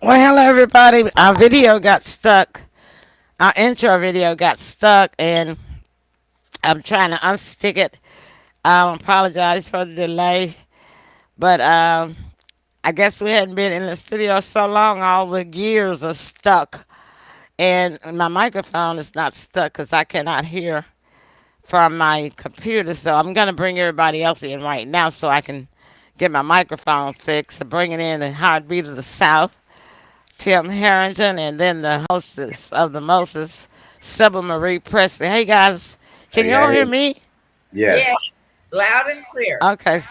Well, hello everybody. Our video got stuck. Our intro video got stuck, and I'm trying to unstick it. I apologize for the delay, but I guess we hadn't been in the studio so long. All the gears are stuck, and my microphone is not stuck because I cannot hear from my computer. So I'm gonna bring everybody else in right now so I can get my microphone fixed. I'm bringing in the Heartbeat of the South, Tim Harrington, and then the hostess of the Moses, Sybil Marie Presley. Hey guys, can Hey, y'all hear hey, me? yes. Yes, loud and clear. Okay,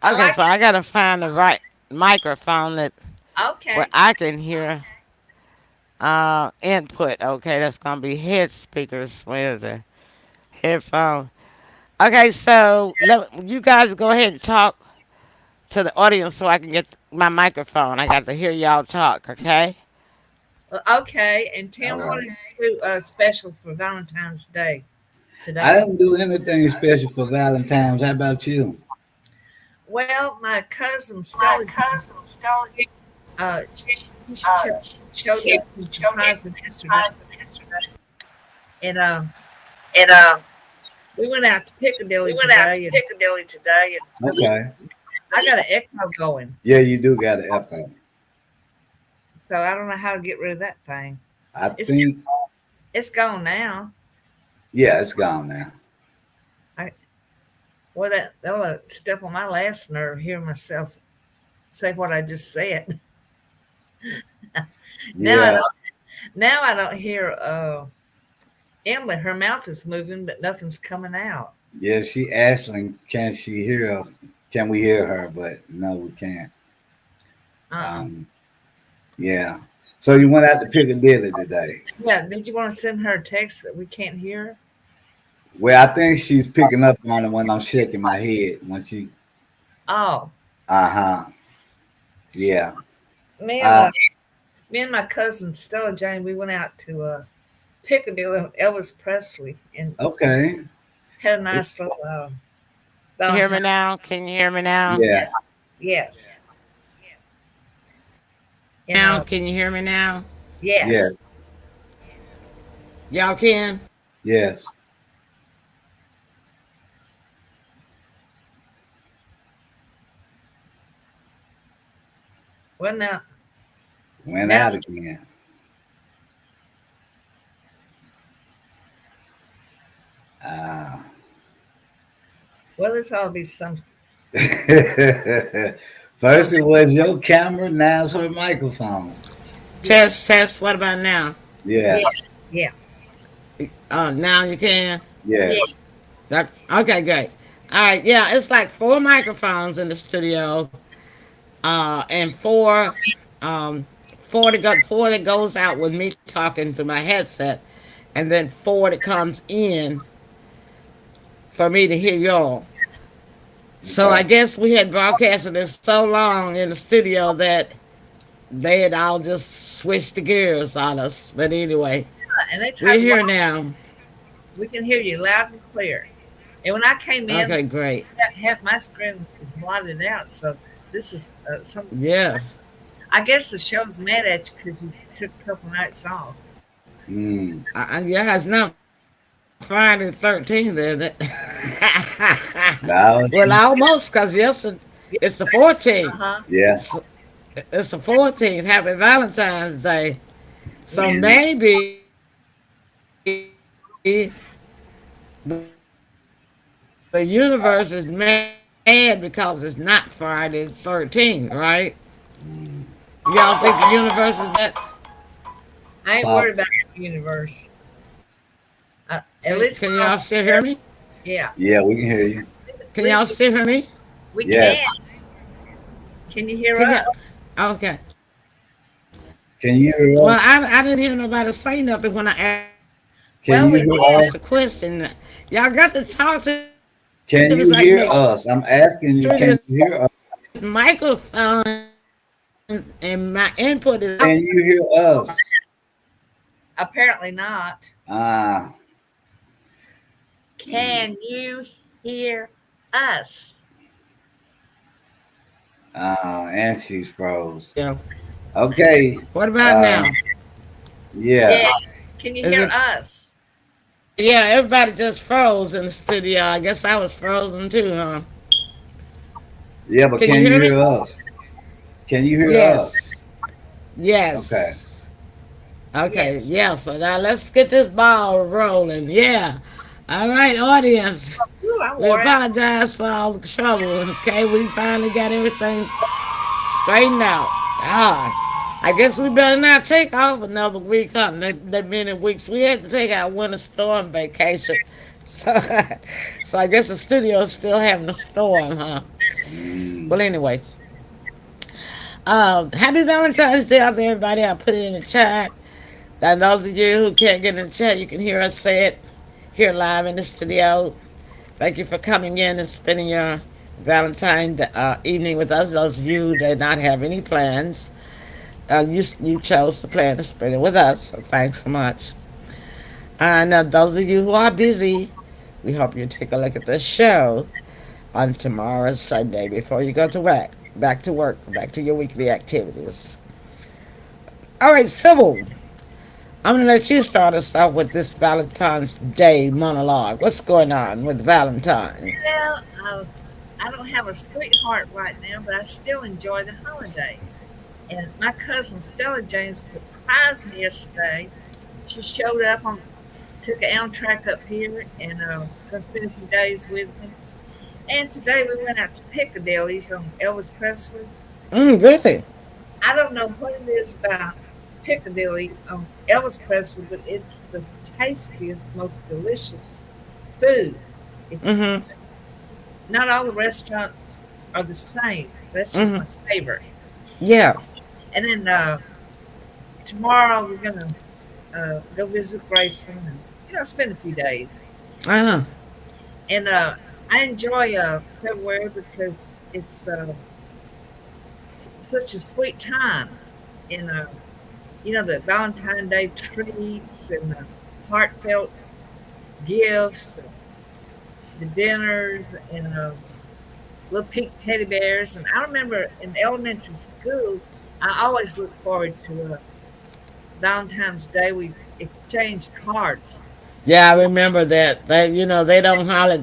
I okay. like So I gotta find the right microphone that where Okay. I can hear input. Okay, that's gonna be head speakers. Where the headphone? Okay, so you guys go ahead and talk to the audience so I can get my microphone. I got to hear y'all talk. Okay. Okay. And All Tim, what right. did you do special for Valentine's Day I today? didn't do anything special for Valentine's. How about you? Well, my cousin Stella showed up and surprised me yesterday, and we went out to Piccadilly today, and Okay. I got an echo going, Yeah, you do got an echo. so I don't know how to get rid of that thing. I It's think, it's gone now. yeah, it's gone now. I Well, that'll step on my last nerve hearing myself say what I just said. Now I Yeah, don't. Now I don't hear Emily. Her mouth is moving, but nothing's coming out. yeah, she asking, can she hear us? Can we hear her? But no, we can't. Uh-uh. Um, yeah. So you went out to Piccadilly today. Yeah. Did you want to send her a text that we can't hear her? Well, I think she's picking up on it when I'm shaking my head. When she, Oh, uh huh, yeah. me and Uh, uh, me and my cousin Stella Jane, we went out to Piccadilly with Elvis Presley and okay. had a nice little Can you hear me Valentine's. now? Can you hear me now? Yeah, Yes, yes, and Now, can you hear me now? yes. yes, Y'all can. yes. Well, Went now, out again. Uh, well, this ought to be some. First it was your camera, now it's her microphone. Yeah, Test, test. What about now? yeah, Yes, yeah, Now you can. yeah. yes. Okay, great. All right, yeah, it's like four microphones in the studio, and um, four that goes out with me talking through my headset, and then four that comes in for me to hear y'all. So I Okay. guess we had broadcasted this so long in the studio that they had all just switched the gears on us. But anyway, And they we're tried to here watch. now. We can hear you loud and clear. And when I came in, Okay, great. half my screen was blotted out. So this is some. Yeah. I guess the show's mad at you because you took a couple nights off. Mm. Yeah, it's not Friday the 13th, is it? Well, Now, almost, because yesterday it's the 14th. Uh huh. yeah. It's the 14th. Happy Valentine's Day. So Yeah. maybe the universe is mad because it's not Friday the 13th, right? Mm. Y'all think the universe is that? I ain't worried about Possible. the universe. At Can least y'all we're on still hear the air. me? Yeah. Yeah, we can hear you. Can At y'all least still hear me? we can. Yes. Can you hear Can y'all? us? Okay. Can you hear Well, us? I didn't hear nobody say nothing when I asked a question. Can you Y'all got hear to us? talk to me so I can make sure Can this you hear microphone us? I'm asking you, can you hear us? and my input is out. Can you hear us? Apparently not. Ah, mm, Can you hear us? and she's froze. Yeah. Okay. What about Uh, now? yeah. Yeah. Can you Is hear it? us? Yeah, everybody just froze in the studio. I guess I was frozen too, huh? Yeah, but Can you can hear you me? hear us? Can you hear us? Yes. Okay. Yes. Okay, Yes. yeah, so now let's get this ball rolling. Yeah. All right, audience. Ooh, I'm We worried. apologize for all the trouble. Okay, we finally got everything straightened out. Ah, I guess we better not take off another week, huh? That many weeks. We had to take our winter storm vacation. So, so I guess the studio is still having a storm, huh? Mm. Well, anyway, happy Valentine's Day out there, everybody. I put it in the chat. And those of you who can't get in the chat, you can hear us say it here live in the studio. Thank you for coming in and spending your Valentine evening with us. Those of you who did not have any plans, you chose to plan to spend it with us. So thanks so much. And those of you who are busy, we hope you take a look at the show on tomorrow's Sunday before you go to work. Back to your weekly activities. All right, Sybil, I'm gonna let you start us off with this Valentine's Day monologue. What's going on with Valentine? Well, I don't have a sweetheart right now, but I still enjoy the holiday. And my cousin Stella Jane surprised me yesterday. She showed up on, took an Amtrak up here, and gonna spend a few days with me. And today we went out to Piccadilly's on Elvis Presley. Really? I don't know what it is about Piccadilly on Elvis Presley, but it's the tastiest, most delicious food. It's Mm-hmm. not all the restaurants are the same. That's just my Mm-hmm. favorite. Yeah. And then tomorrow we're gonna go visit Graceland and spend a few days. Uh-huh. And I enjoy February because it's such a sweet time. And the Valentine Day treats and the heartfelt gifts, and the dinners, and little pink teddy bears. And I remember in elementary school, I always looked forward to Valentine's Day. We exchanged cards. Yeah, I remember that. They don't holler.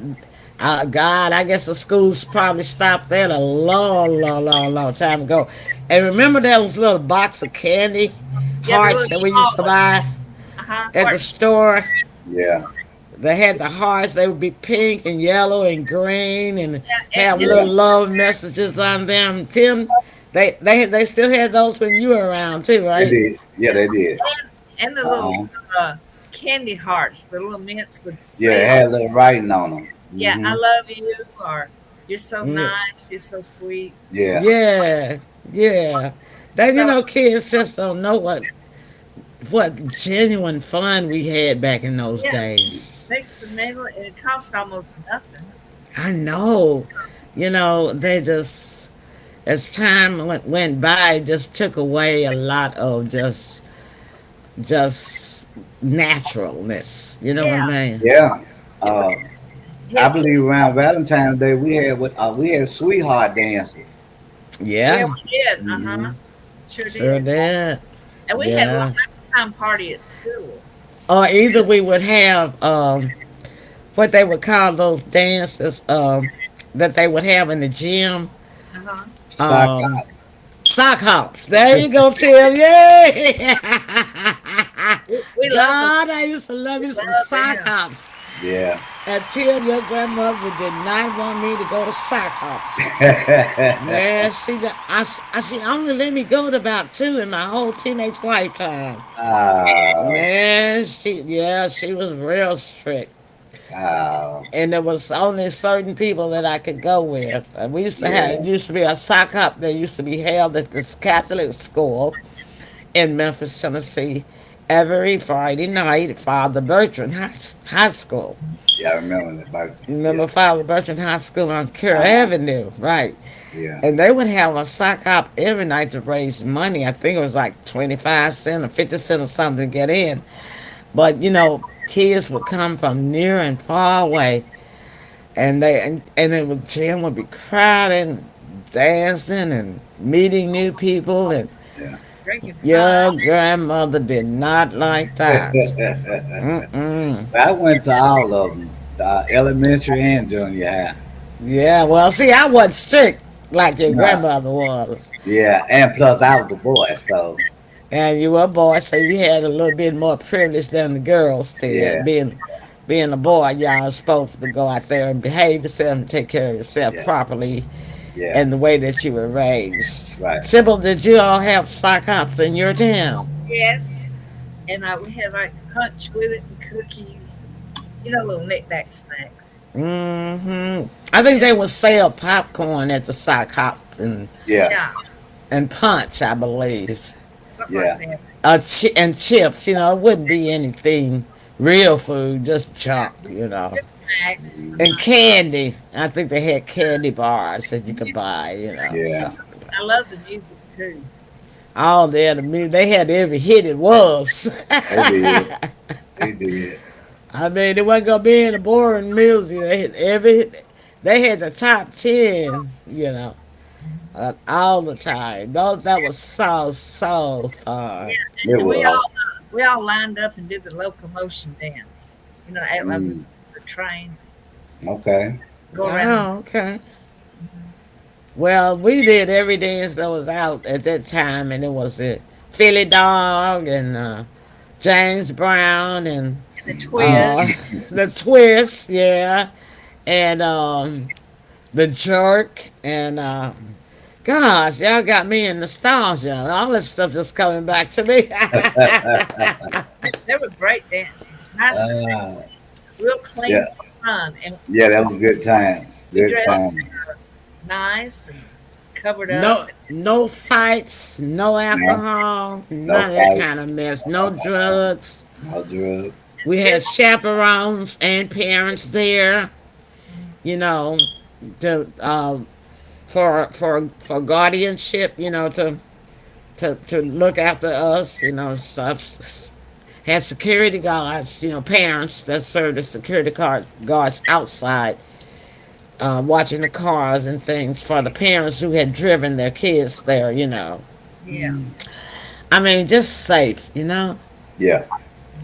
God, I guess the schools probably stopped that a long, long, long, long time ago. And remember those little box of candy Yeah, the little hearts that we used small to ones. buy at the Heart. store? Yeah. They had the hearts. They would be pink and yellow and green and Yeah, have and Yeah. little love messages on them. Tim, they still had those when you were around too, They right? did. Yeah, they did. the little Uh-huh. uh, candy hearts, the little mints would Yeah, it say, had a little writing on them. "Yeah, I Hmm. love you," or "You're so Yeah, nice, you're so sweet." Yeah. yeah, yeah. That So kids just don't know what genuine fun we had back in those yeah, days. makes the meal, and it costs almost nothing. I know, they just as time went by, just took away a lot of just naturalness. You know what I Yeah, mean? Yeah. it Uh, was. I It's believe around Valentine's Day we had sweetheart dances. yeah, Yeah, we did. Hmm. Sure sure did. did. And we had a Yeah. lifetime party at school. Or either we would have what they would call those dances that they would have in the gym. Uh huh. Sock Um, Sock hops. There you go, Tim. Yay! We love them. God, I used to love We you some love sock them. hops. Yeah. And Tim, your grandmother did not want me to go to sock hops. Man, she only let me go to about two in my whole teenage lifetime. Oh, Man, she was real strict. oh, And there was only certain people that I could go with. And we used to have, it yeah. used to be a sock hop that used to be held at this Catholic school in Memphis, Tennessee, every Friday night at Father Bertrand High School. Yeah, I remember that birthday. You Yeah. remember Father Bertrand High School on Kerr Uh-huh. Avenue, right? Yeah. And they would have a sock hop every night to raise money. I think it was like 25 cents or 50 cents or something to get in. But, kids would come from near and far away. And the gym would be crowded, dancing and meeting new people. And Yeah. drinking Your grandmother did not like that. Mm-mm. I went to all of them, elementary and junior high. Yeah, well, see, I wasn't strict like your No, grandmother was. yeah, and plus I was a boy, so And you were a boy, so you had a little bit more privilege than the girls did. yeah, Being a boy, y'all are supposed to go out there and behave yourself and take care of yourself yeah, properly yeah, in the way that you were raised. right. Sybil, did you all have sock hops in your town? yes, and we had like punch with it and cookies, little knick-knack snacks. Hmm. I think Yeah, they would sell popcorn at the sock hops Yeah, yeah, and punch, I believe. something like yeah, that. And chips, it wouldn't be anything real food, just junk. Just snacks. And candy. I think they had candy bars that you could buy. yeah. So I love the music too. all there, they had every hit it was. They did, they did. I mean, it wasn't gonna be any boring music. They had they had the top 10, all the time. That was so fun. Yeah, It and was. we all lined up and did the locomotion dance. Act like Mm, it's a train, okay. go around. Oh, okay. Well, we did every dance that was out at that time, and it was the Philly Dog and James Brown and And the uh, twist. the Twist, yeah, and the Jerk, and gosh, y'all got me in nostalgia. All this stuff just coming back to me. They were great dancers. Nice, uh, real clean yeah, fun. And yeah. That was a good time. we Good dressed time. nice and covered up. No fights, no No, alcohol, no none of that fight, kind of mess. No drugs. no drugs. Just We get had chaperones and parents there, you know, to for guardianship, to look after us, stuff. Had security guards, parents that served as security guards outside, watching the cars and things for the parents who had driven their kids there. yeah. I mean, just safe. Yeah,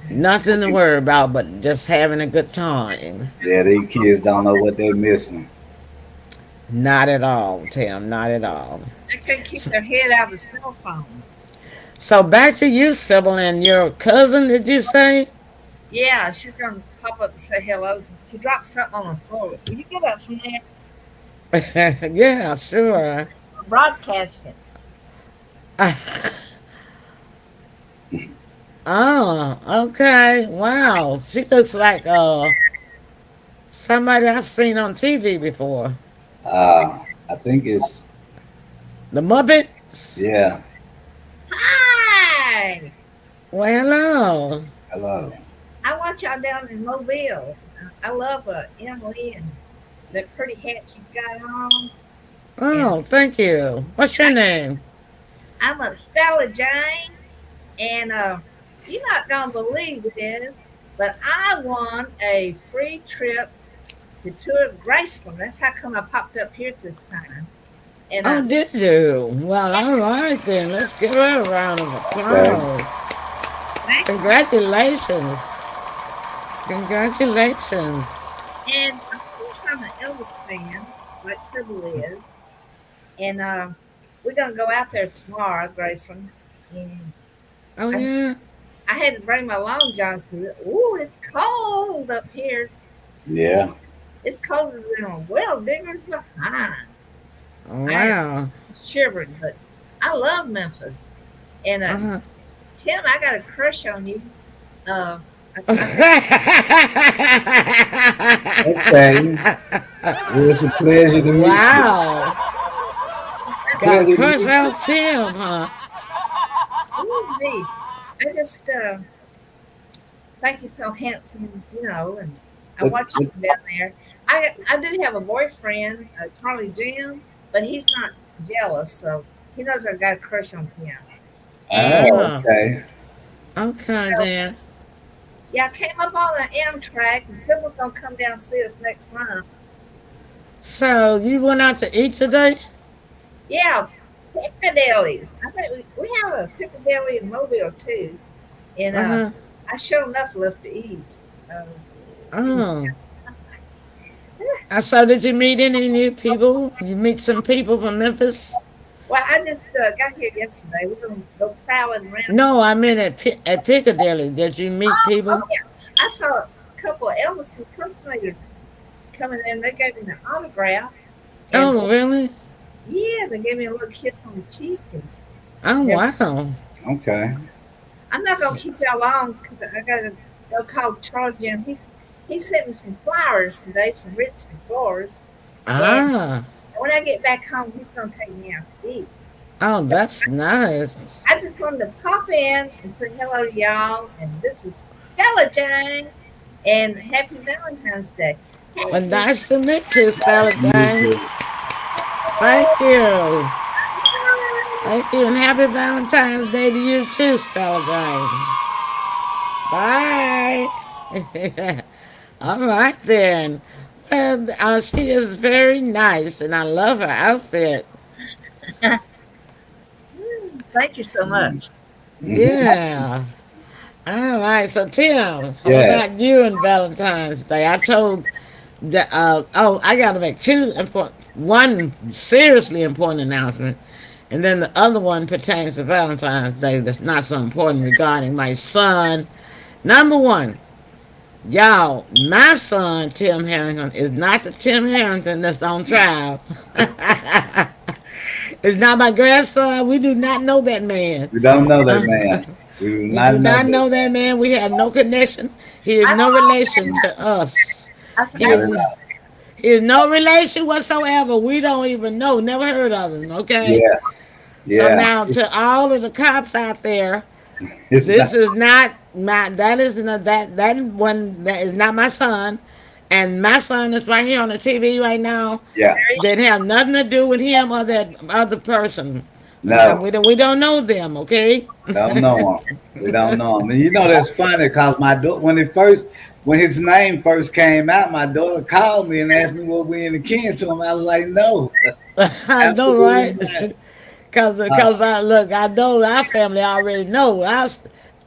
Nothing to worry about, but just having a good time. yeah. These kids don't know what they're missing. Not at all, Tim. Not at all. They couldn't keep their head out of the cell phones. So back to you, Sybil, and your cousin. Did you say? Yeah, she's gonna pop up and say hello. She dropped something on the floor. Will you get up from there? Yeah, sure. We're broadcasting. Oh, okay. Wow. She looks like somebody I've seen on TV before. I think it's The Muppets. yeah. Hi! Well, hello. Hello. I want y'all down in Mobile. I love Emily and that pretty hat she's got on. And Oh, thank you. What's your name? I'm a Stella Jane, and you're not gonna believe this, but I won a free trip to tour Graceland. That's how come I popped up here this time. And Oh, did you? Well, all right then. Let's give her a round of Okay. applause. thank you. Congratulations. Congratulations. And of course, I'm an Elvis fan, like Sybil is. And we're gonna go out there tomorrow, Graceland. And Oh, I, yeah. I had to bring my long johns because it's cold up here. Yeah. It's colder than a well digger's behind. I am Wow. shivering, but I love Memphis. And Uh-huh. Tim, I got a crush on you. Uh, I Okay. Well, it's a pleasure to meet you. Wow. Got a Pleasure to crush meet you. on Tim, huh? ooh, me. I just think you're so handsome, and I But, watch but you down there. I do have a boyfriend, Charlie Jim, but he's not jealous, so he knows I've got a crush on him. And oh, Oh, okay. okay so, then. yeah, I came up on the Amtrak, and Sybil's gonna come down and see us next month. So you went out to eat today? Yeah, Pickadellies. I think we have a Piccadilly in Mobile too, and Uh-huh. I sure enough love to eat. Um, Oh. So did you meet any new people? You meet some people from Memphis? well, I just got here yesterday. We're gonna go prowling around. No, I meant at Piccadilly. Did you meet Oh people? yeah, I saw a couple of Elvis impersonators coming in. They gave me an autograph, and Oh, really? yeah, they gave me a little kiss on the cheek. And Oh, yeah, wow. Okay. I'm not gonna keep y'all long because I gotta go call Charles Jim. He sent me some flowers today from Richmond Flowers, and Ah. when I get back home, he's gonna take me out to eat. Oh, So that's nice. I just wanted to pop in and say hello to y'all. And this is Stella Jane, and happy Valentine's Day. Well, Happy nice to meet you, Stella You James. too. Thank you. Valentine's Thank you, and happy Valentine's Day to you too, Stella James. Bye. All right then. Well, she is very nice, and I love her outfit. Day. Thank you so Mm. much. Yeah. All right. So Tim, how Yeah. about you and Valentine's Day? I told the I got to make two important, one seriously important announcement, and then the other one pertains to Valentine's Day. That's not so important regarding my son. Number one, y'all, my son Tim Harrington is not the Tim Harrington that's on trial. It's not my grandson. We do not know that man. We don't know that Uh, man. We do we do not know not that know that man. man. We have no connection. He is I no saw relation to us. I saw, He I is, saw, Yeah. he is no relation whatsoever. We don't even know. Never heard of him. Okay. Yeah. So Yeah. now to all of the cops out there, It's not. this is not my. That is not that one. That is not my son. And my son is right here on the TV right now. Yeah. Didn't have nothing to do with him or that other person. No. We don't know them, okay? Don't know him. We don't know him. And you know that's funny because my daughter, when his name first came out, my daughter called me and asked me what we in the kin to him. I was like, no, I know, absolutely right? not. Uh, Cause I look, I know our family already know.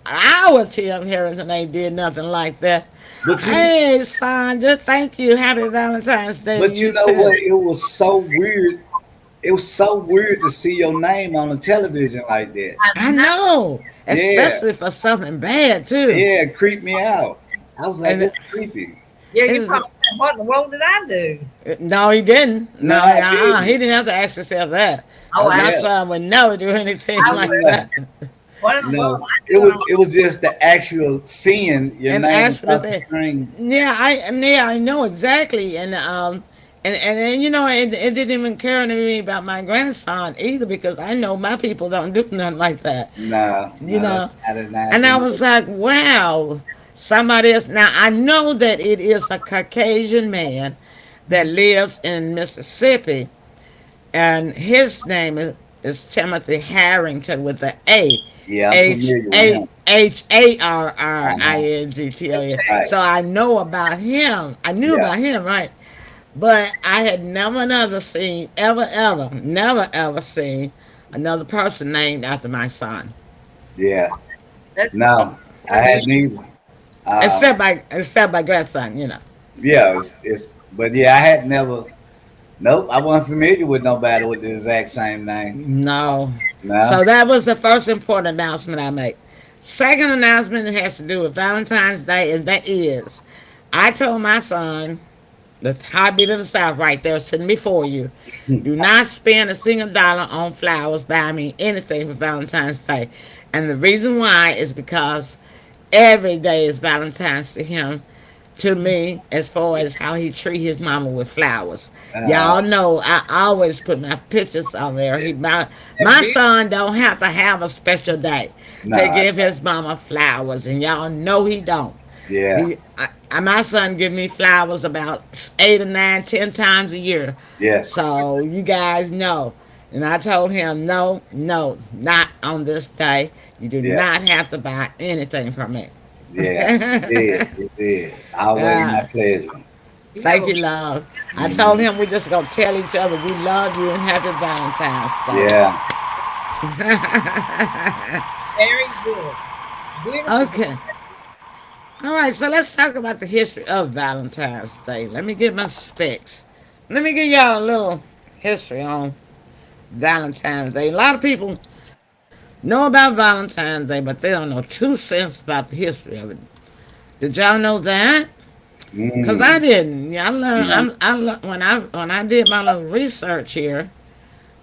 Our Tim Harrington ain't did nothing like that. but you, Hey, Sandra, thank you. Happy Valentine's Day to but you you know what? too. It was so weird. It was so weird to see your name on the television like that. I I'm not. know, Yeah, especially for something bad too. yeah, it creeped me out. I was like, And that's creepy. Yeah, you it's, probably said, what in the world did I do? no, he didn't. No, No, I he didn't. didn't have to ask himself that. Oh, My I, Yeah, son would never do anything I like would. no, that. What in the world no. I It doing? was just the actual seeing your And name ask him across to the say, screen. I know exactly, and you know, it didn't even occur to me about my grandson either because I know my people don't do nothing like that, No, you no, that's know. not a And I nothing. was like, wow, somebody else. Now I know that it is a Caucasian man that lives in Mississippi, and his name is Timothy Harrington with the A. Yeah, I'm H familiar with A him. H A R R I Uh-huh. N G T O N. Right. So I know about him. I knew Yeah. about him, right? But I had never seen, never ever seen another person named after my son, Yeah. That's No, I unusual. hadn't either. Uh, except my grandson. You know. yeah, but yeah, I had never. Nope, I wasn't familiar with nobody with the exact same name. No. No. So that was the first important announcement I made. Second announcement has to do with Valentine's Day, and that is, I told my son, the heartbeat of the South right there sitting before you, do not spend a single dollar on flowers, buy me anything for Valentine's Day. And the reason why is because every day is Valentine's to him, to me, as far as how he treat his mama with flowers. Uh, Y'all know I always put my pictures on there. and My me? son don't have to have a special day to Nah. give his mama flowers, and y'all know he don't. Yeah. My son give me flowers about 8 or 9, 10 times a year. Yes. So you guys know. And I told him, no, no, not on this day. You do Yeah. not have to buy anything from me. Yeah. It is. It is. Always my Yeah. pleasure. You have Thank a you, love. I told Hmm. him we just gonna tell each other we love you and happy Valentine's Day. Yeah. Very good. Beautiful. Okay. All right, so let's talk about the history of Valentine's Day. Let me get my specs. Let me give y'all a little history on Valentine's Day. A lot of people know about Valentine's Day, but they don't know 2 cents about the history of it. Did y'all know that? Cause I Mm. didn't. Yeah, I learned. No. When I did my little research here,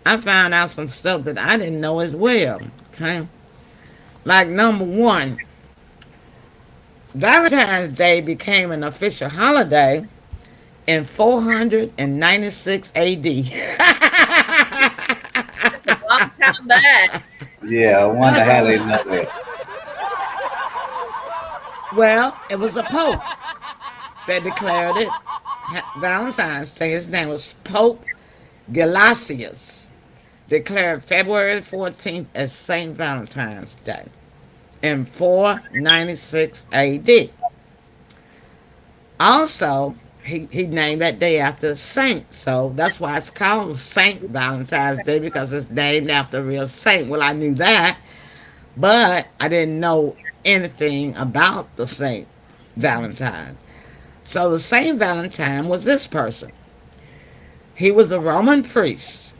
I found out some stuff that I didn't know as well. Okay, like number one, Valentine's Day became an official holiday in 496 AD. That's a long time back. Yeah, I wonder That's how they a know that. well, it was a pope that declared it Valentine's Day. His name was Pope Gelasius. Declared February 14th as Saint Valentine's Day in 496 AD. Also, he named that day after a saint, so that's why it's called Saint Valentine's Day because it's named after a real saint. Well, I knew that, but I didn't know anything about the Saint Valentine. So the Saint Valentine was this person. He was a Roman priest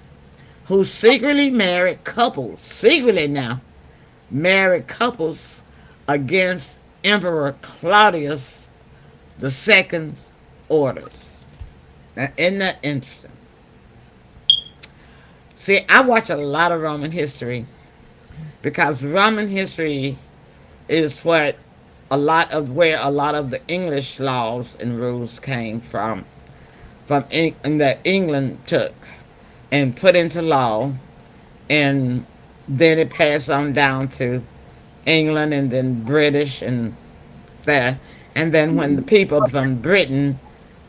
who secretly married couples, secretly now, married couples against Emperor Claudius the Second's orders. Now, isn't that interesting? See, I watch a lot of Roman history because Roman history is what a lot of where a lot of the English laws and rules came from that England took and put into law, and then it passed on down to England and then British and there. And then when the people from Britain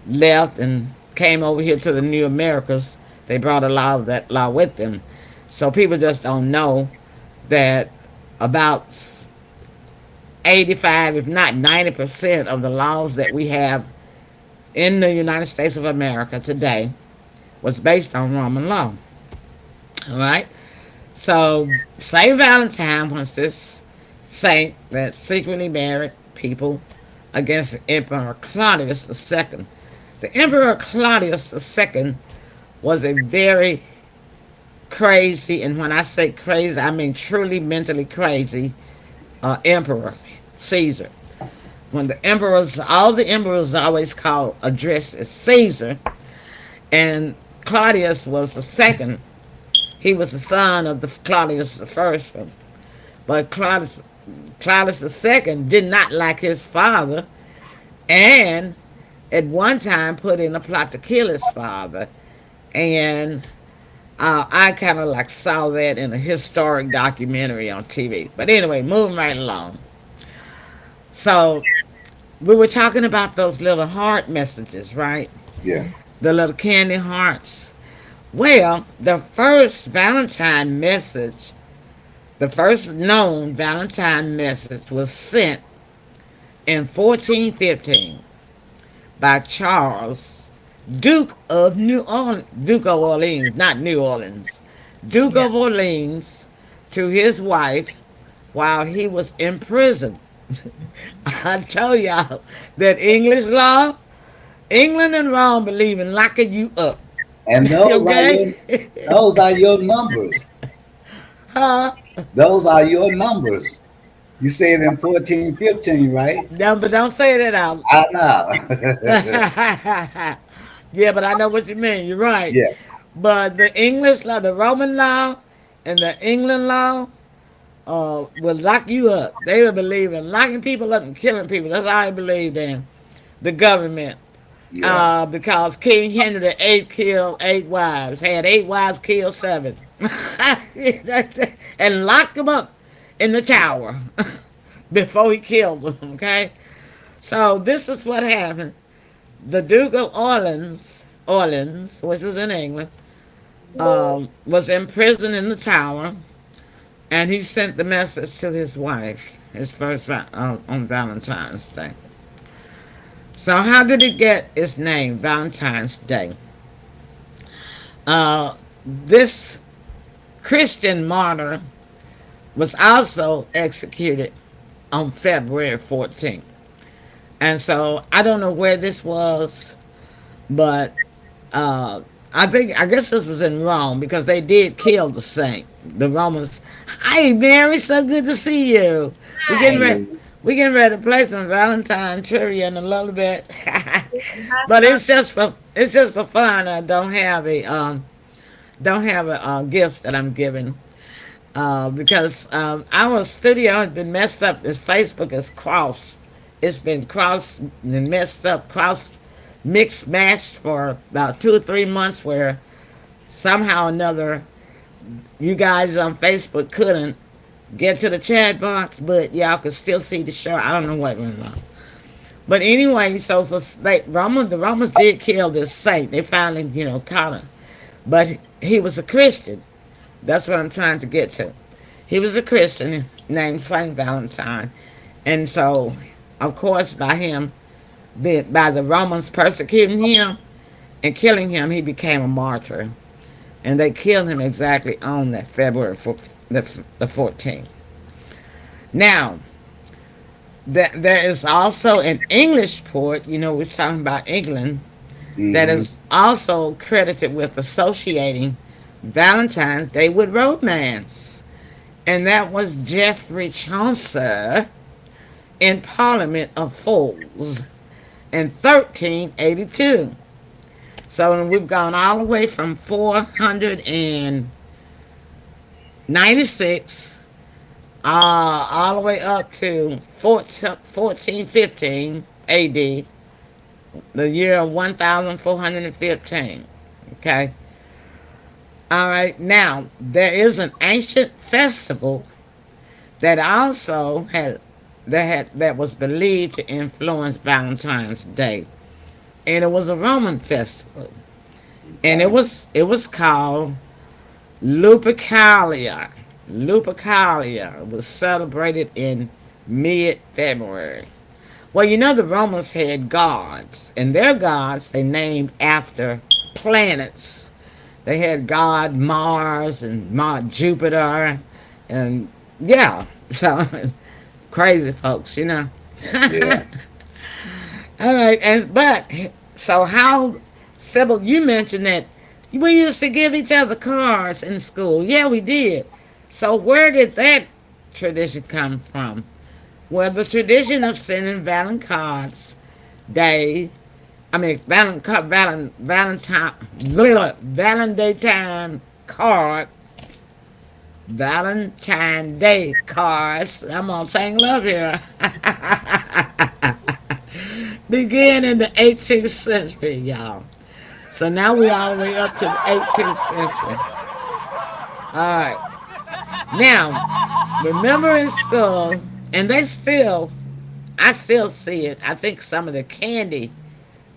left and came over here to the New Americas, they brought a lot of that law with them. So people just don't know that about 85, if not 90% of the laws that we have in the United States of America today was based on Roman law. All right? So Saint Valentine was this saint that secretly married people against Emperor Claudius II. The Emperor Claudius II was a very crazy, and when I say crazy, I mean truly mentally crazy emperor, Caesar. When the emperors, all the emperors always called addressed as Caesar, and Claudius was the second. He was the son of the Claudius the first one, but Claudius the second did not like his father, and at one time put in a plot to kill his father. And I kind of like saw that in a historic documentary on TV. But anyway, moving right along. So we were talking about those little heart messages, right? Yeah. The little candy hearts. Well, the first Valentine message, the first known Valentine message was sent in 1415 by Charles, Duke of Orleans, not New Orleans, Duke Yeah. of Orleans, to his wife while he was in prison. I tell y'all that English law, England and Rome believe in locking you up. And Okay? those are your numbers. Huh? Those are your numbers. You said in 1415, right? No, but don't say that out. I know. Yeah, but I know what you mean. You're right. Yeah. But the English law, the Roman law, and the England law will lock you up. They will believe in locking people up and killing people. That's all they believe in. The government. Yeah. Because King Henry VIII killed 8 wives, had 8 wives, killed 7. And locked them up in the tower before he killed them, okay? So this is what happened. The Duke of Orleans, which was in England, was imprisoned in the tower, and he sent the message to his wife, his first on Valentine's Day. So how did it get its name, Valentine's Day? This Christian martyr, was also executed on February 14th. And so I don't know where this was, but uh, I guess this was in Rome because they did kill the saint. The Romans. Hi, Mary. So good to see you. We getting Hi. ready. Hello. We getting ready to play some Valentine trivia in a little bit, Hi, but Son. it's just for fun. I don't have a gifts that I'm giving because our studio has been messed up. This Facebook is cross. It's been cross and messed up, cross mixed mashed for about 2 or 3 months. Where somehow or another, you guys on Facebook couldn't get to the chat box, but y'all could still see the show. I don't know what went on. But anyway, so for the Romans did kill this saint. They finally, caught him. But he was a Christian. That's what I'm trying to get to. He was a Christian named Saint Valentine, and so, of course, by the Romans persecuting him and killing him, he became a martyr, and they killed him exactly on that the 14th. Now, there is also an English poet. We're talking about England, that Hmm. is also credited with associating Valentine's Day with romance, and that was Geoffrey Chaucer in Parliament of Fools in 1382. So we've gone all the way from 496 all the way up to 1415 AD, the year of 1415. Okay. All right. Now, there is an ancient festival that also that was believed to influence Valentine's Day, and it was a Roman festival, and Okay. it was called Lupercalia. Lupercalia was celebrated in mid-February. Well, the Romans had gods, and their gods they named after planets. They had God Mars and Jupiter, and yeah, so crazy folks. Yeah. All right, so how, Sybil? You mentioned that we used to give each other cards in school. Yeah, we did. So where did that tradition come from? Well, the tradition of sending Valentine's Day, I mean Valentine card, Valentine Day cards. I'm on saying love here. Began in the 18th century, y'all. So now we all the way up to the 18th century. All right. Now, remember in school, and I still see it. I think some of the candy,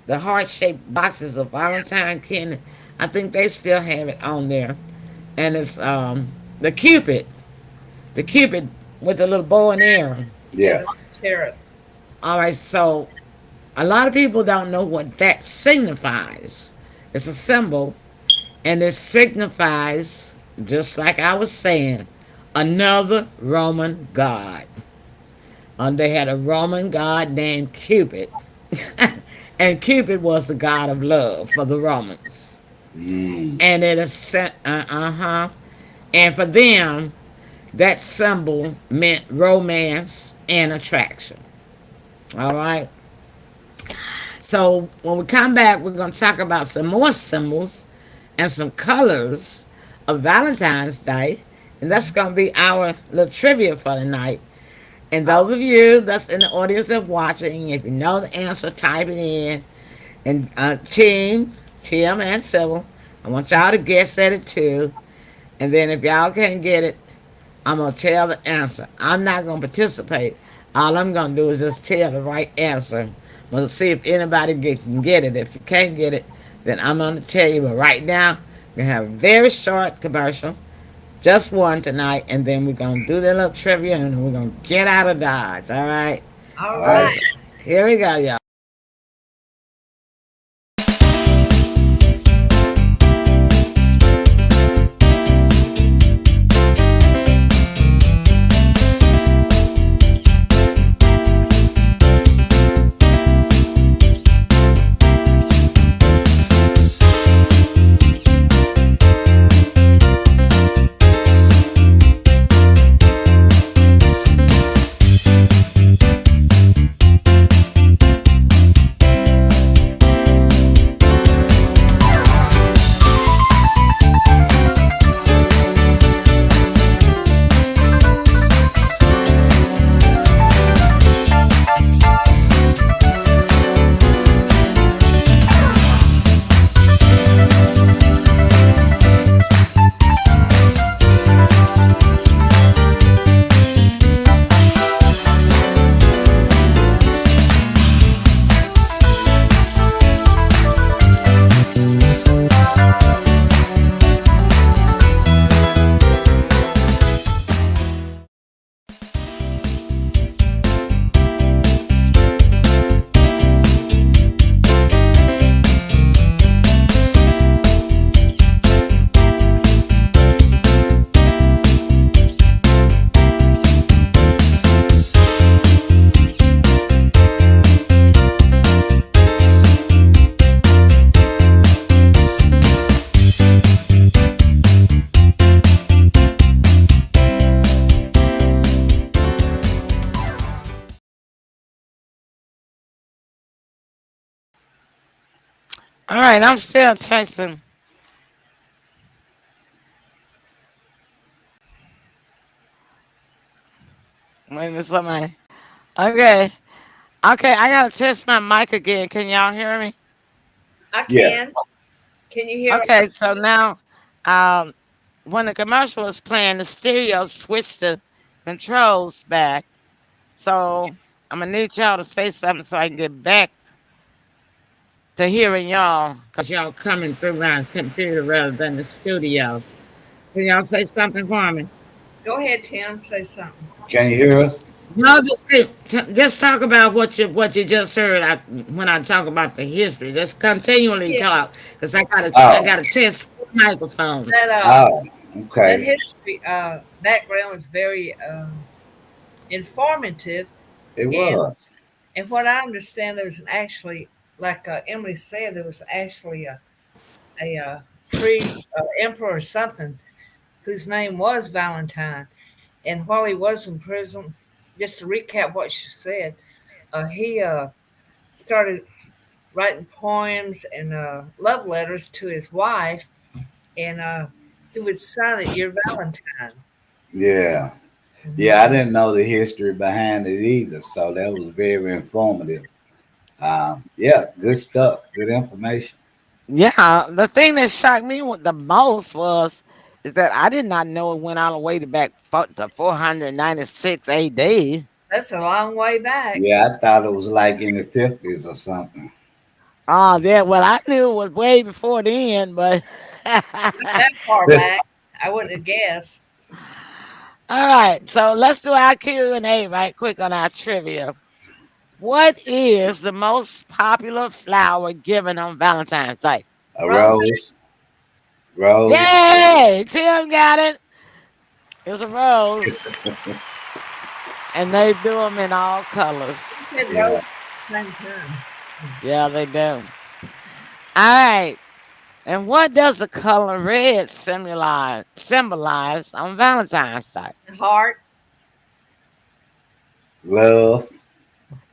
the heart-shaped boxes of Valentine candy, I think they still have it on there. And it's the the Cupid with the little bow and arrow. Yeah, Yeah. cherub. All right, so a lot of people don't know what that signifies. It's a symbol, and it signifies, just like I was saying, another Roman god. They had a Roman god named Cupid, and Cupid was the god of love for the Romans. Mm. And it is sent, and for them, that symbol meant romance and attraction. All right. So when we come back, we're going to talk about some more symbols and some colors of Valentine's Day. And that's going to be our little trivia for the night. And those of you that's in the audience that's watching, if you know the answer, type it in. And Tim and Sybil, I want y'all to guess at it too. And then if y'all can't get it, I'm going to tell the answer. I'm not going to participate. All I'm going to do is just tell the right answer. We'll see if anybody can get it. If you can't get it, then I'm going to tell you. But right now, we're going to have a very short commercial. Just one tonight. And then we're going to do the little trivia. And then we're going to get out of Dodge. All right? All All All right. right. right. So here we go, y'all. All right, I'm still texting. Wait a minute, somebody. Okay. Okay, I gotta test my mic again. Can y'all hear me? I Yeah. can. Can you hear us? Okay, so now, um, when the commercial was playing, the stereo switched the controls back. So I'm gonna need y'all to say something so I can get back to hearing y'all. Because y'all coming through my computer rather than the studio. Can y'all say something for me? Go ahead, Tim. Say something. Can you hear us? No, just talk about what you just heard. When I talk about the history, just continually Yeah, talk because I Oh, gotta test microphones. that oh, that okay. history background was very informative, It and was. what I understand, there was actually, like Emily said, there was actually a priest, emperor or something, whose name was Valentine. And while he was in prison, just to recap what she said, he started writing poems and love letters to his wife, and he would sign it "Your Valentine." Yeah. Yeah, I Hmm. didn't know the history behind it either. So that was very informative. Yeah, good stuff. Good information. Yeah, the thing that shocked me the most was is that I did not know it went all the way to back to 496 AD. That's a long way back. Yeah, I thought it was like in the 50s or something. Oh, yeah. Well, I knew it was way before then, but Not that far back. I wouldn't have guessed. all right. So let's do our Q&A right quick on our trivia. What is the most popular flower given on Valentine's Day? A Rose. rose, rose. Yay! Tim got it. It was a rose, and they do them in all colors. You said Yeah. rose at the same time. Yeah, they do. All right. And what does the color red symbolize on Valentine's Day? The heart Love.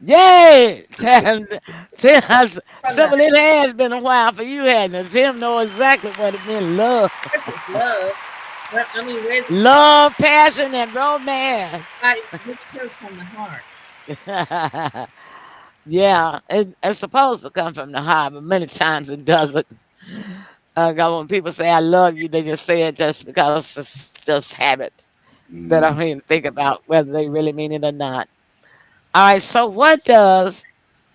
Yay! Tim, from the Sybil, it has been a while for you, hasn't it? Tim know exactly what it means. Love. heart is love. But I mean, red Love, passion, and romance. light, which comes from the heart. Yeah, it's supposed to come from the heart, but many times it doesn't. 'Cause when people say "I love you," they just say it just because it's just habit. They don't Mm. even think about whether they really mean it or not. All right, so what does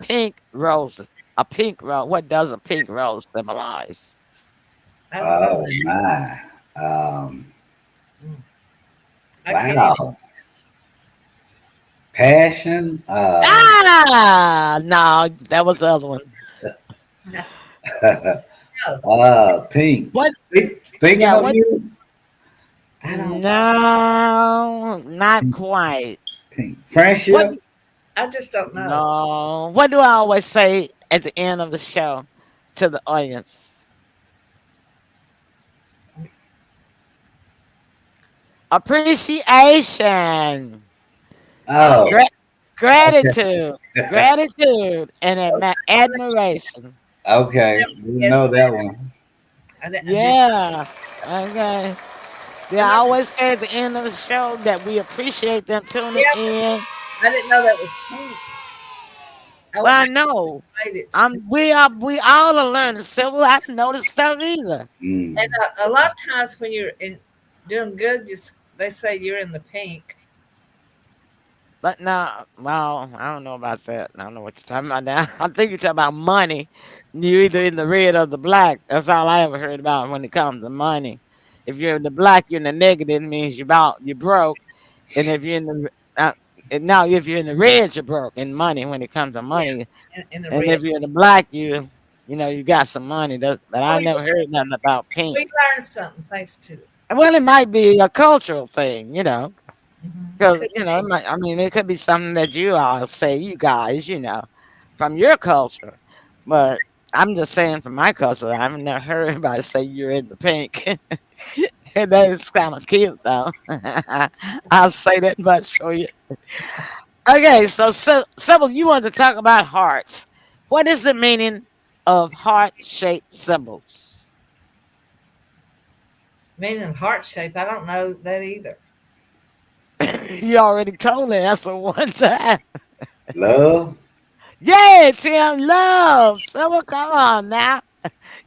pink rose, a pink rose, what does a pink rose symbolize? I don't know Oh that. my. Um, Mm. I can't even wow. guess. Passion. Ah, no, that was the other one. No, Pink. What? Thinking Yeah, of what? you. I don't know. No, not Pink. quite. Pink. What? Friendship. I just don't know. No. What do I always say at the end of the show to the audience? Appreciation, Oh, gra- okay. gratitude, gratitude, and admiration. Okay. Never We guess know that. that one. I did. Yeah. Okay. Yeah, And I that's always say at the end of the show that we appreciate them tuning yeah. in. I didn't know that was pink. I Well, wouldn't I have know. related it to pink. We all are learning civil. I didn't know this stuff either. And Mm. a lot of times when you're doing good, they say you're in the pink. But no, well, I don't know about that. I don't know what you're talking about now. I think you're talking about money. You're either in the red or the black. That's all I ever heard about when it comes to money. If you're in the black, you're in the negative. It means you're broke. And if you're in the and now if you're in the red, you're broke in money when it comes to Yeah, money. in the And red. if you're in the black, you got some money. But Oh I yeah, never heard nothing about pink. we learned something thanks to it. Well, it might be a cultural thing. Because, Could be. I mean, it could be something that you all say, you guys, from your culture. But I'm just saying from my culture, I've never heard anybody say you're in the pink. And that is kind of cute, though. I'll say that much for you. Okay, so Sybil, you wanted to talk about hearts. What is the meaning? of heart-shaped symbols? Meaning of heart shape. I don't know that either. You already told the answer one time. Love. Yeah, Tim, love. Symbol, come on now.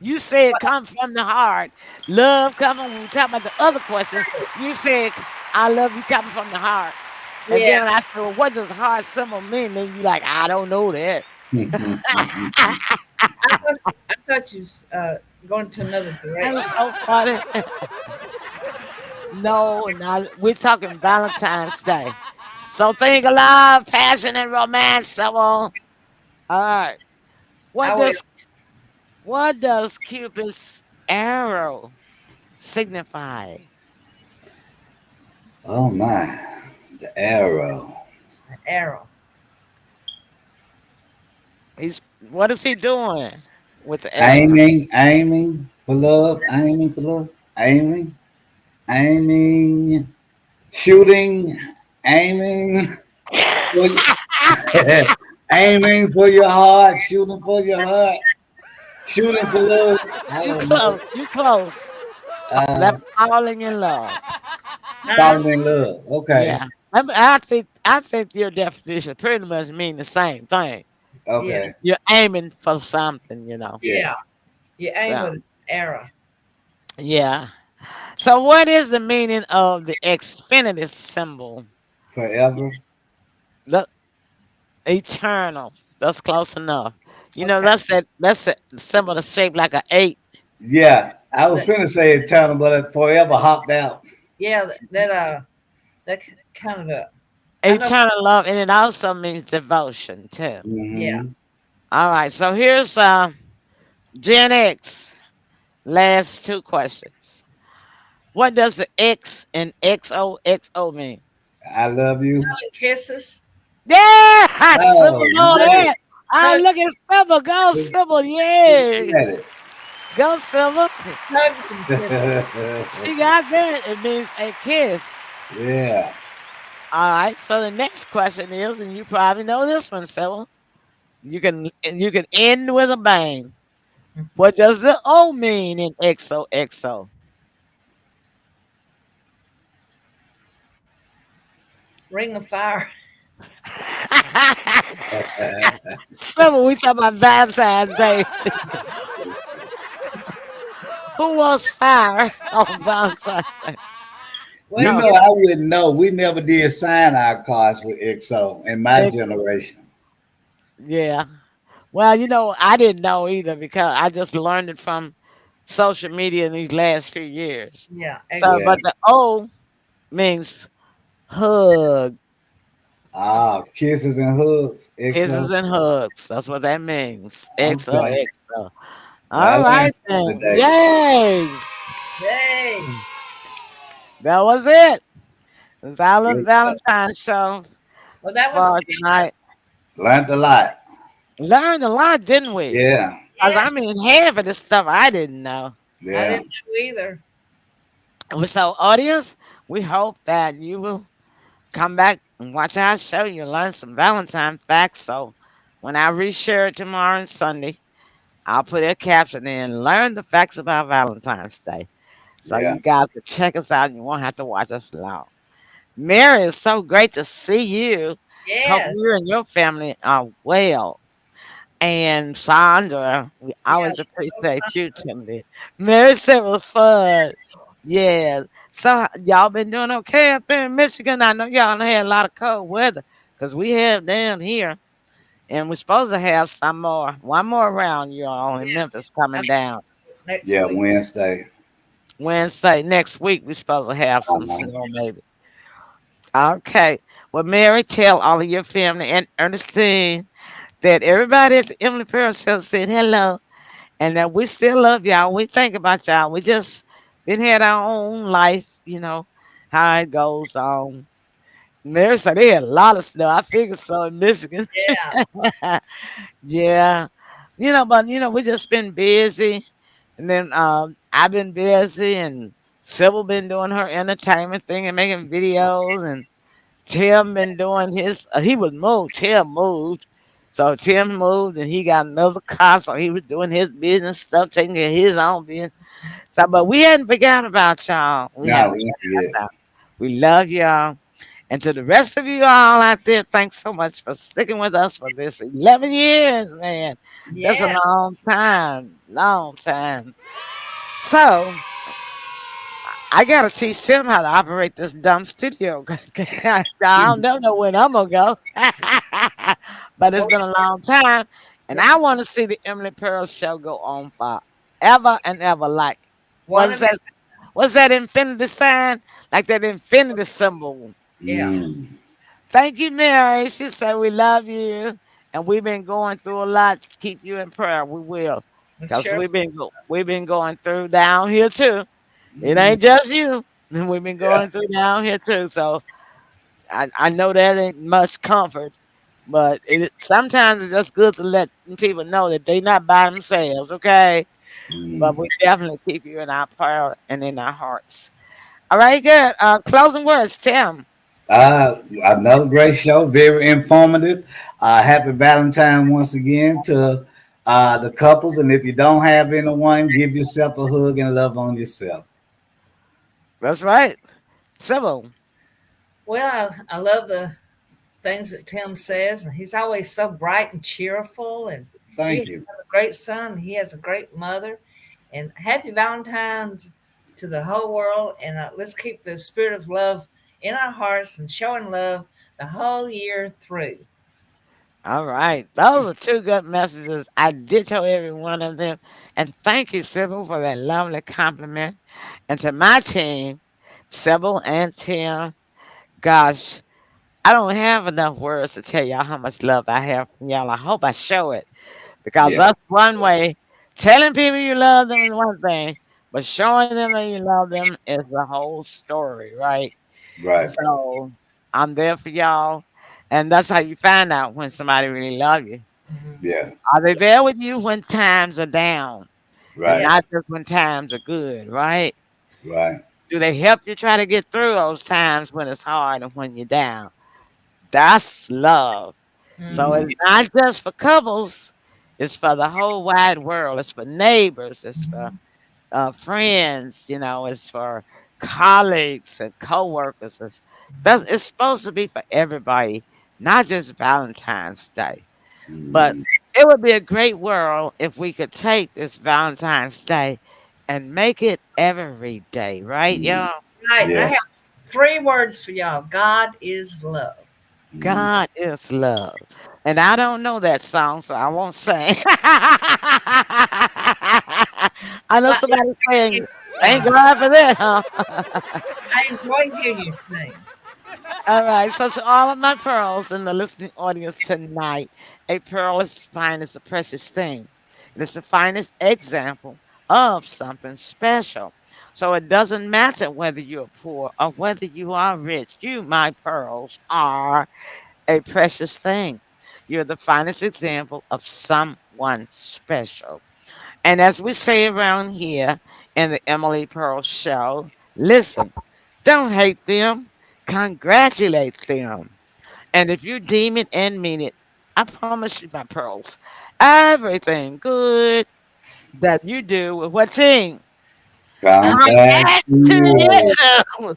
You said come from the heart. Love coming when we talk about the other question. You said I love you coming from the heart. And Yeah. then I said, well, what does heart symbol mean? And you like, I don't know that. I thought you was going to another That was direction. so funny. No, now we're talking Valentine's Day. So think of love, passion, and romance. So on. All right. What I will. does what does Cupid's arrow signify? Oh my, the arrow. Arrow. He's what is he doing with the arrow? Aiming for love, aiming for love, aiming, shooting, aiming, for, aiming for your heart, shooting for your heart, shooting for love. I You don't know. close. You close. Uh, That's falling in love. Huh? falling in love. Okay, Yeah. I think your definition pretty much mean the same thing. Yeah. okay, You're aiming for something. yeah. Yeah. You aim Yeah. with an arrow. Yeah. So what is the meaning of the Xfinity symbol? Forever. The eternal. That's close enough. Okay. That's the symbol that's shaped like an eight. Yeah, I was That, finna say eternal, but it forever hopped out. yeah. That kind of a. I know. Eternal love, and it also means devotion too. Yeah. Hmm. All right, so here's Gen X. Last two questions. What does the X in XOXO mean? I love you. Kisses. Yeah, Sybil Oh, know man. that. I Hug, look at Sybil. Go, She Sybil. she Yeah. got it. Go, Sybil. hugs and kisses. She got that. It means a kiss. Yeah. All right. So the next question is, and you probably know this one, Sybil. You can end with a bang. What does the O mean in XOXO? Ring of fire. Sybil, we talking about Valentine's Day. Who wants fire on Valentine's Day? Well, You No. know, I wouldn't know. We never did sign our cards with XO in my X, generation. yeah. Well, I didn't know either because I just learned it from social media in these last few years. yeah. So, X. Yeah. but the O means hug, Ah, kisses and hugs. kisses XO. and hugs. That's what that means. Okay. XOXO. I All learned right something then. today. Yay! Yay. That was it. Good stuff. Valentine's show Well, that was for fun. tonight. Learned a lot. Learned a lot, didn't we? Yeah. Cause Yeah. I mean, half of the stuff I didn't know. I Yeah. didn't know either. So, audience, we hope that you will come back and watch our show. You'll learn some Valentine facts. So, when I reshare it tomorrow and Sunday, I'll put a caption in. Learn the facts about Valentine's Day. So Yeah. you guys can check us out and you won't have to watch us long. Mary, it's so great to see you. Hope Yes. you and your family are well. And Sandra, we Yeah. always appreciate you, Timothy. Mary said it was fun. Yeah. So y'all been doing okay up there in Michigan? I know y'all done had a lot of cold weather because we have down here. And we're supposed to have one more round, you all in Yeah. Memphis I coming think down. next Yeah. week. Wednesday. Wednesday next week. We're supposed to have some Uh-huh. snow, maybe. Okay. Well, Mary, tell all of your family and Ernestine that everybody at the Emily Pearl Show said hello and that we still love y'all. We think about y'all. We just been had our own life, how it goes on. Mary said they had a lot of snow. I figured so in Michigan. Yeah. Yeah. We just been busy. And then I've been busy and Sybil been doing her entertainment thing and making videos and Tim been doing his he was moved. Tim moved. So Tim moved and he got another car, so he was doing his business stuff, taking care of his own business. So, but we hadn't forgotten about y'all. We No, hadn't we don't forgotten forget. about. We love y'all. And to the rest of you all out there, thanks so much for sticking with us for this 11 years, man. That's a Yeah. long time, long time. So I gotta teach Tim how to operate this dumb studio. I don't know when I'm gonna go, but it's Well, been a long time, and yes, I want to see the Emily Pearl show go on forever and ever. Like what one is of it. that? What's that infinity sign? Like that infinity symbol. Yeah. Mm. Thank you, Mary. She said we love you, and we've been going through a lot. To keep you in prayer. We will, I'm cause sure. we've been going through down here too. It Mm. ain't just you. We've been Yeah. going through down here too. So I know that ain't much comfort, but sometimes it's just good to let people know that they're not by themselves. Okay, but Mm. we definitely keep you in our prayer and in our hearts. All right, good. Closing words, Tim. Another great show, very informative. Happy Valentine once again to the couples. And if you don't have anyone, give yourself a hug and love on yourself. That's right. Sybil. Well, I love the things that Tim says, and he's always so bright and cheerful. And he has Thank you. a great son. He has a great mother. And happy Valentine's to the whole world. And let's keep the spirit of love in our hearts and showing love the whole year through. All right. Those are two good messages. I ditto every one of them. And thank you, Sybil, for that lovely compliment. And to my team, Sybil and Tim, gosh, I don't have enough words to tell y'all how much love I have from y'all. I hope I show it because Yeah. that's one way. Telling people you love them is one thing, but showing them that you love them is the whole story, right? Right. So I'm there for y'all. And that's how you find out when somebody really loves you. Mhm. Yeah. Are they there with you when times are down and Yeah. Right. not just when times are good, right? Right. Do they help you try to get through those times when it's hard and when you're down? That's love. So Mhm. Mm. it's not just for couples, it's for the whole wide world. It's for neighbors, it's for Mhm. friends, it's for colleagues and coworkers. It's supposed to be for everybody, not just Valentine's Day. But Mm. it would be a great world if we could take this Valentine's Day and make it every day, right, Mm. y'all? Right. I Yeah. have three words for y'all. God is love. Mm. God is love. And I don't know that song, so I won't sing. I know Well, I somebody like to hear saying, you thank sing. God for that, huh? I enjoy hearing you sing. All right, so to all of my pearls in the listening audience tonight, a pearl is fine as a precious thing. It is the finest example of something special. So it doesn't matter whether you're poor or whether you are rich. You, my pearls, are a precious thing. You're the finest example of someone special. And as we say around here in the Emily Pearl Show, listen, don't hate them, congratulate them. And if you deem it and mean it, I promise you, my pearls, everything good that you do with what team Come come back back to to you. you.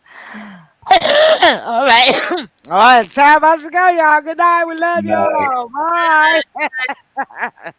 All right. All right. Time about to go, y'all. Good night. We love Night. y'all. Bye.